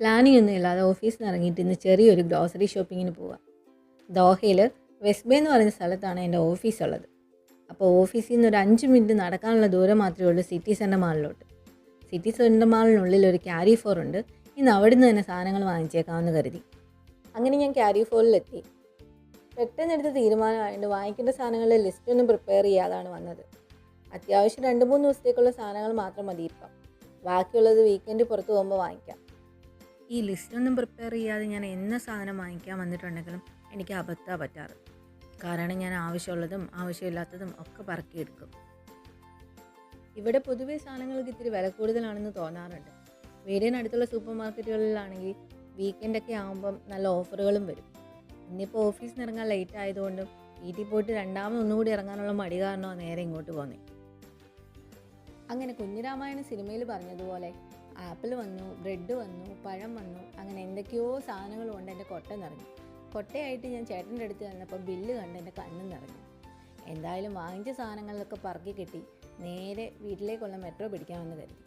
Planning ഒന്നും ഇല്ലാതെ ഓഫീസിൽ നിന്ന് ഇറങ്ങിയിട്ട് ഇന്ന് ചെറിയൊരു ഗ്രോസറി ഷോപ്പിങ്ങിന് പോവാം. ദോഹയിൽ വെസ്റ്റ് ബേ എന്ന് പറയുന്ന സ്ഥലത്താണ് എൻ്റെ ഓഫീസ് ഉള്ളത്. അപ്പോൾ ഓഫീസിൽ നിന്ന് ഒരു 5 മിനിറ്റ് നടക്കാനുള്ള ദൂരം മാത്രമേ ഉള്ളൂ സിറ്റി സെൻറ്റർ മാളിലോട്ട്. സിറ്റി സെൻറ്റർ മാളിനുള്ളിൽ ഒരു ക്യാരി ഫോർ ഉണ്ട്. ഇന്ന് അവിടെ നിന്ന് തന്നെ സാധനങ്ങൾ വാങ്ങിച്ചേക്കാമെന്ന് കരുതി. അങ്ങനെ ഞാൻ ക്യാരി ഫോറിലെത്തി. പെട്ടെന്നെടുത്ത തീരുമാനമായതുകൊണ്ട് വാങ്ങിക്കേണ്ട സാധനങ്ങളുടെ ലിസ്റ്റ് ഒന്നും പ്രിപ്പയർ ചെയ്യാതാണ് വന്നത്. അത്യാവശ്യം 2-3 ദിവസത്തേക്കുള്ള സാധനങ്ങൾ മാത്രം മതി ഇപ്പം. ബാക്കിയുള്ളത് വീക്കെൻഡ് പുറത്ത് പോകുമ്പോൾ വാങ്ങിക്കാം. ഈ ലിസ്റ്റൊന്നും പ്രിപ്പയർ ചെയ്യാതെ ഞാൻ എന്ന സാധനം വാങ്ങിക്കാൻ വന്നിട്ടുണ്ടെങ്കിലും എനിക്ക് അബദ്ധമാണ് പറ്റാറ്. കാരണം ഞാൻ ആവശ്യമുള്ളതും ആവശ്യമില്ലാത്തതും ഒക്കെ പറക്കിയെടുക്കും. ഇവിടെ പൊതുവേ സാധനങ്ങൾക്ക് ഇത്തിരി വില കൂടുതലാണെന്ന് തോന്നാറുണ്ട്. വീടിനടുത്തുള്ള സൂപ്പർ മാർക്കറ്റുകളിലാണെങ്കിൽ വീക്കെൻഡൊക്കെ ആകുമ്പം നല്ല ഓഫറുകളും വരും. ഇന്നിപ്പോൾ ഓഫീസിൽ നിന്ന് ഇറങ്ങാൻ ലേറ്റ് ആയതുകൊണ്ടും വീട്ടിൽ പോയിട്ട് ഒന്നുകൂടി ഇറങ്ങാനുള്ള മടി കാരണമാണ് നേരെ ഇങ്ങോട്ട് പോകുന്നത്. അങ്ങനെ കുഞ്ഞിരാമായണ സിനിമയിൽ പറഞ്ഞതുപോലെ ആപ്പിൾ വന്നു, ബ്രെഡ് വന്നു, പഴം വന്നു, അങ്ങനെ എന്തൊക്കെയോ സാധനങ്ങൾ കൊണ്ട് എൻ്റെ കൊട്ട നിറഞ്ഞു. കൊട്ടയായിട്ട് ഞാൻ ചേട്ടൻ്റെ അടുത്ത് ചെന്നപ്പോൾ ബില്ല് കണ്ട് എൻ്റെ കണ്ണും നിറഞ്ഞു. എന്തായാലും വാങ്ങിച്ച സാധനങ്ങളിലൊക്കെ പറക്കി കിട്ടി നേരെ വീട്ടിലേക്കുള്ള മെട്രോ പിടിക്കാമെന്ന് കരുതി.